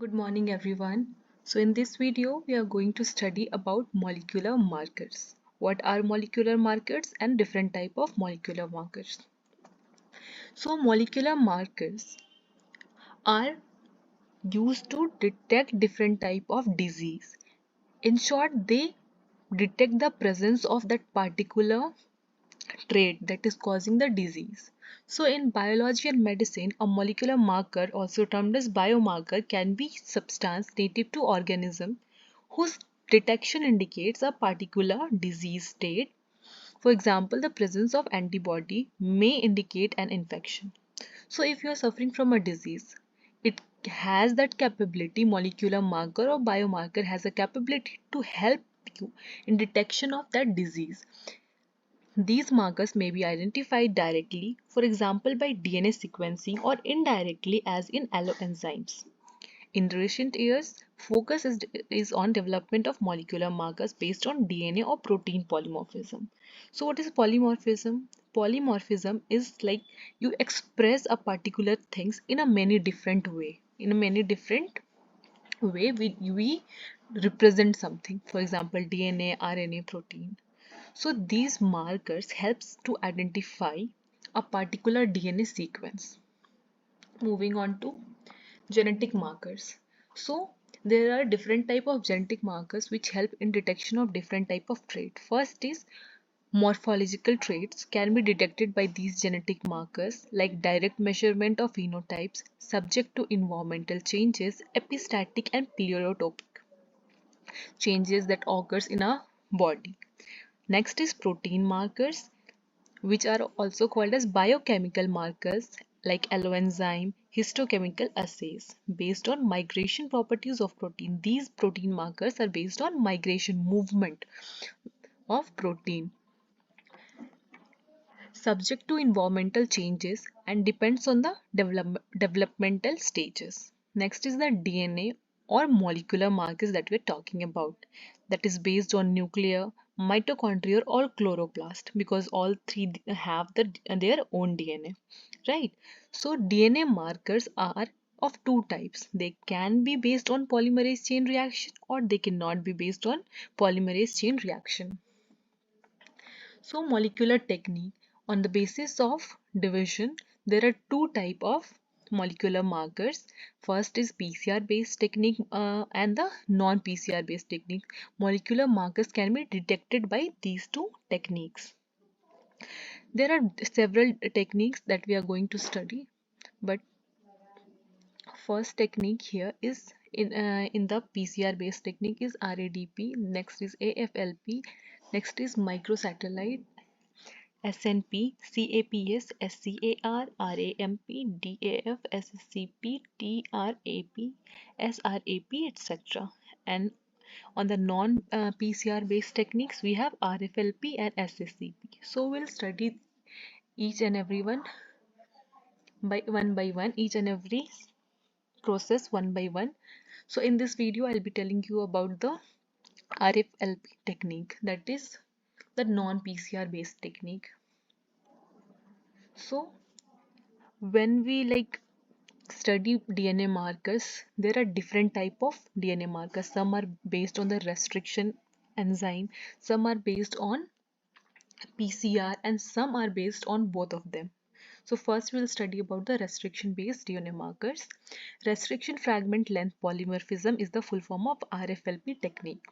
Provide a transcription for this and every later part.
Good morning everyone. So in this video we are going to study about molecular markers. What are molecular markers and different type of molecular markers. So molecular markers are used to detect different type of disease. In short, they detect the presence of that particular trait that is causing the disease. So in biology and medicine, a molecular marker, also termed as biomarker, can be substance native to organism whose detection indicates a particular disease state. For example, the presence of antibody may indicate an infection. So if you are suffering from a disease, it has that capability, molecular marker or biomarker has a capability to help you in detection of that disease. These markers may be identified directly, for example by DNA sequencing, or indirectly as in alloenzymes. In recent years, focus is on development of molecular markers based on DNA or protein polymorphism. So what is polymorphism? Polymorphism is like you express a particular things in a many different way. In a many different way we represent something. For example, DNA, RNA, protein. So these markers helps to identify a particular DNA sequence. Moving on to genetic markers. So there are different type of genetic markers which help in detection of different type of trait. First is morphological traits can be detected by these genetic markers like direct measurement of phenotypes subject to environmental changes, epistatic and pleiotropic changes that occurs in a body. Next is protein markers, which are also called as biochemical markers like alloenzyme, histochemical assays based on migration properties of protein. These protein markers are based on migration movement of protein, subject to environmental changes and depends on the developmental stages. Next is the DNA or molecular markers that we're talking about, that is based on nuclear, mitochondria or chloroplast, because all three have their own DNA, right? So DNA markers are of two types. They can be based on polymerase chain reaction or they cannot be based on polymerase chain reaction. So molecular technique, on the basis of division, there are two type of molecular markers. First is PCR based technique and the non PCR based technique. Molecular markers can be detected by these two techniques. There are several techniques that we are going to study, but first technique here is in the PCR based technique is RADP, next is AFLP, next is microsatellite, SNP, CAPS, SCAR, RAMP, DAF, SSCP, TRAP, SRAP, etc. And on the non-PCR based techniques, we have RFLP and SSCP. So we'll study each and every one by one, each and every process one by one. So in this video, I'll be telling you about the RFLP technique, that is the non-PCR based technique. So when we study DNA markers, there are different type of DNA markers. Some are based on the restriction enzyme, some are based on PCR, and some are based on both of them. So first we'll study about the restriction based DNA markers. Restriction fragment length polymorphism is the full form of RFLP technique.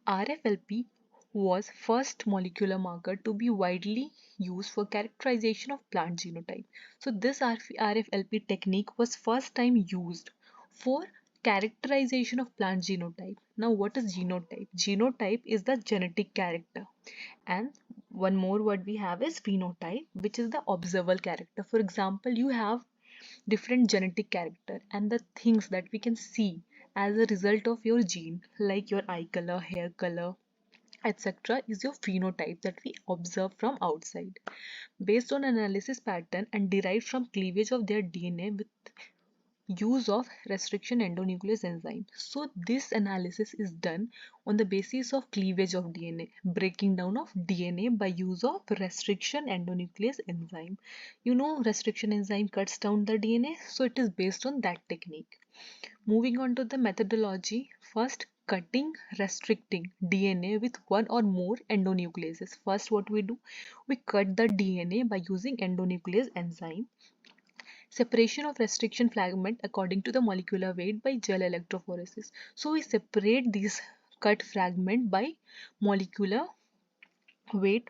RFLP was first molecular marker to be widely used for characterization of plant genotype. So this RFLP technique was first time used for characterization of plant genotype. Now what is genotype? Genotype is the genetic character, and one more word we have is phenotype, which is the observable character. For example, you have different genetic character and the things that we can see as a result of your gene, like your eye color, hair color, etc., is your phenotype that we observe from outside based on analysis pattern and derived from cleavage of their DNA with use of restriction endonuclease enzyme. So this analysis is done on the basis of cleavage of DNA, breaking down of DNA by use of restriction endonuclease enzyme. You know, restriction enzyme cuts down the DNA, so it is based on that technique. Moving on to the methodology, first cutting, restricting DNA with one or more endonucleases. First, what we do, we cut the DNA by using endonuclease enzyme. Separation of restriction fragment according to the molecular weight by gel electrophoresis. So we separate these cut fragment by molecular weight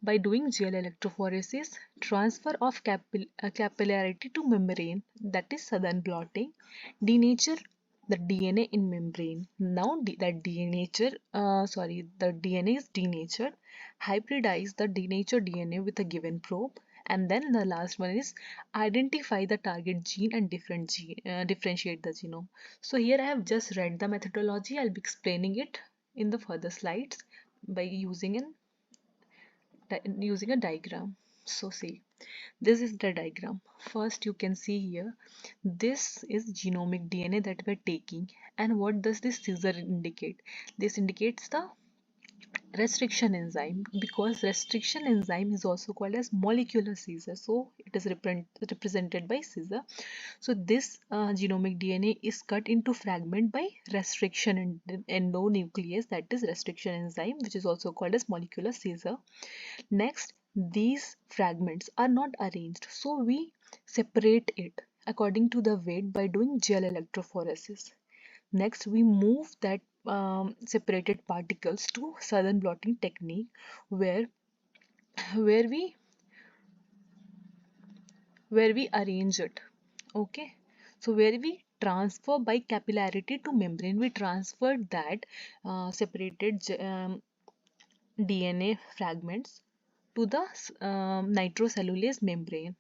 by doing gel electrophoresis. Transfer of capillarity to membrane, that is Southern blotting. Denature the DNA in membrane. Now the DNA is denatured. Hybridize the denatured DNA with a given probe. And then the last one is identify the target gene and differentiate the genome. So here I have just read the methodology. I'll be explaining it in the further slides by using a diagram. So see, this is the diagram. First you can see here, this is genomic DNA that we're taking, and what does this scissor indicate? This indicates the restriction enzyme, because restriction enzyme is also called as molecular scissor, so it is represented by scissor. So this genomic DNA is cut into fragment by restriction endonuclease, that is restriction enzyme, which is also called as molecular scissor. Next, these fragments are not arranged, so we separate it according to the weight by doing gel electrophoresis. Next, we move that separated particles to Southern blotting technique, where where we arrange it. Okay, so where we transfer by capillarity to membrane, we transfer that separated DNA fragments to the nitrocellulase membrane.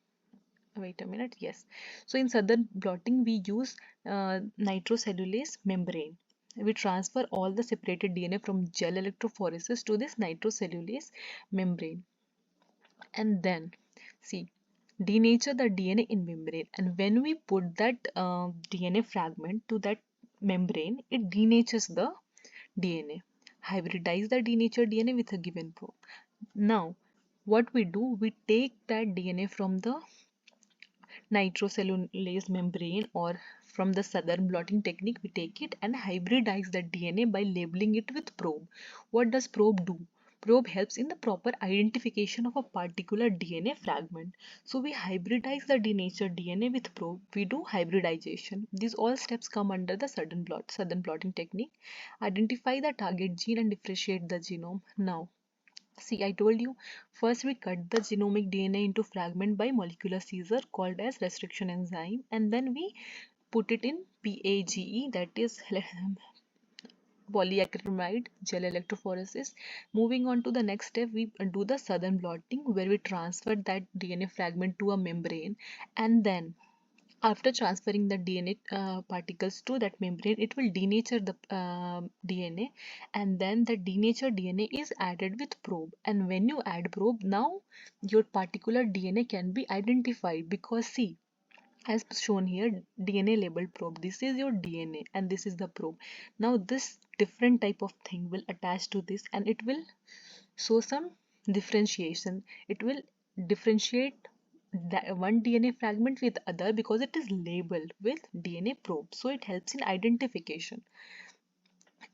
Wait a minute, yes. So in Southern blotting, we use nitrocellulase membrane. We transfer all the separated DNA from gel electrophoresis to this nitrocellulase membrane. And then, see, denature the DNA in membrane. And when we put that DNA fragment to that membrane, it denatures the DNA. Hybridize the denatured DNA with a given probe. Now, what we do, we take that DNA from the nitrocellulase membrane, or from the Southern blotting technique, we take it and hybridize the DNA by labeling it with probe. What does probe do? Probe helps in the proper identification of a particular DNA fragment. So we hybridize the denatured DNA with probe. We do hybridization. These all steps come under the Southern blotting technique. Identify the target gene and differentiate the genome. Now, see, I told you, first we cut the genomic DNA into fragment by molecular scissor called as restriction enzyme, and then we put it in PAGE, that is polyacrylamide gel electrophoresis. Moving on to the next step, we do the Southern blotting, where we transfer that DNA fragment to a membrane, and then after transferring the DNA particles to that membrane, it will denature the DNA, and then the denatured DNA is added with probe. And when you add probe, now your particular DNA can be identified, because see, as shown here, DNA labeled probe. This is your DNA and this is the probe. Now this different type of thing will attach to this, and it will show some differentiation. It will differentiate that one DNA fragment with other, because it is labeled with DNA probe, so it helps in identification.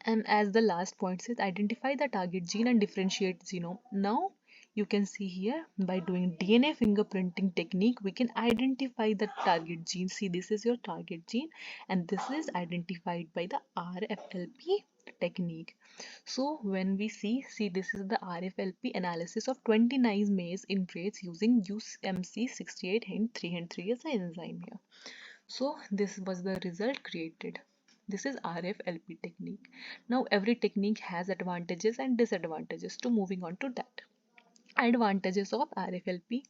And as the last point says, identify the target gene and differentiate genome. Now you can see here, by doing DNA fingerprinting technique, we can identify the target gene. See, this is your target gene, and this is identified by the RFLP technique. So when we see, this is the RFLP analysis of 29 maize in traits using UMC68 Hint 303 as an enzyme here. So this was the result created. This is RFLP technique. Now every technique has advantages and disadvantages. So moving on to that. Advantages of RFLP.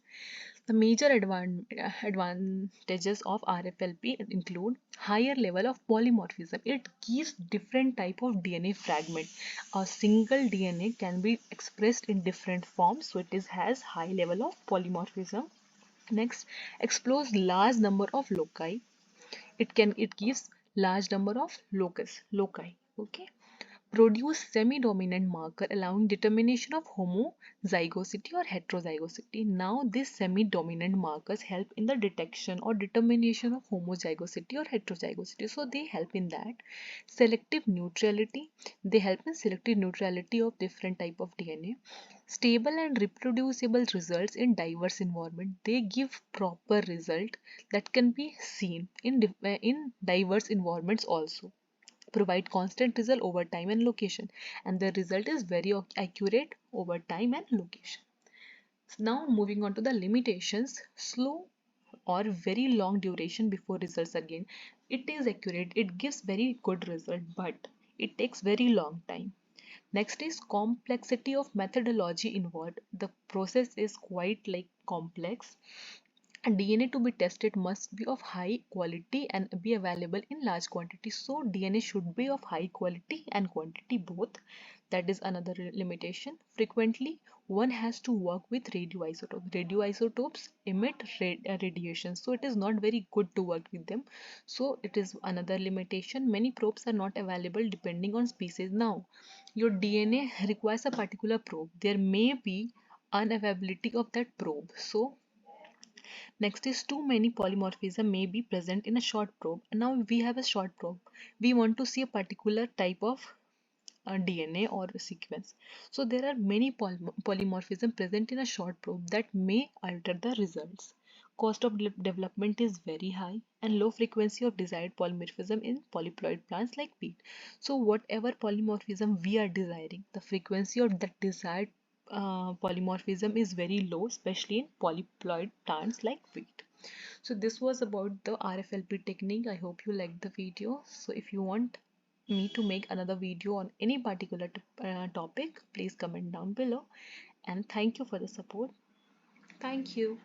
The major advantages of RFLP include higher level of polymorphism. It gives different type of DNA fragment. A single DNA can be expressed in different forms, so it has high level of polymorphism. Next, explores large number of loci. it gives large number of loci. Okay. Produce semi-dominant marker allowing determination of homozygosity or heterozygosity. Now, these semi-dominant markers help in the detection or determination of homozygosity or heterozygosity. So, they help in that. Selective neutrality. They help in selective neutrality of different type of DNA. Stable and reproducible results in diverse environment. They give proper result that can be seen in diverse environments also, provide constant result over time and location, and the result is very accurate over time and location. Now moving on to the limitations. Slow or very long duration before results. Again, it is accurate, it gives very good result, but it takes very long time. Next is complexity of methodology involved. The process is quite like complex. DNA to be tested must be of high quality and be available in large quantity. So DNA should be of high quality and quantity both. That is another limitation. Frequently, one has to work with radioisotopes. Radioisotopes emit radiation, so it is not very good to work with them. So it is another limitation. Many probes are not available depending on species. Now, your DNA requires a particular probe. There may be unavailability of that probe. So next is too many polymorphism may be present in a short probe. And now we have a short probe. We want to see a particular type of DNA or a sequence. So there are many polymorphism present in a short probe that may alter the results. Cost of development is very high and low frequency of desired polymorphism in polyploid plants like wheat. So whatever polymorphism we are desiring, the frequency of that desired polymorphism is very low, especially in polyploid plants like wheat. So this was about the RFLP technique. I hope you liked the video. So if you want me to make another video on any particular topic, please comment down below. And thank you for the support. Thank you.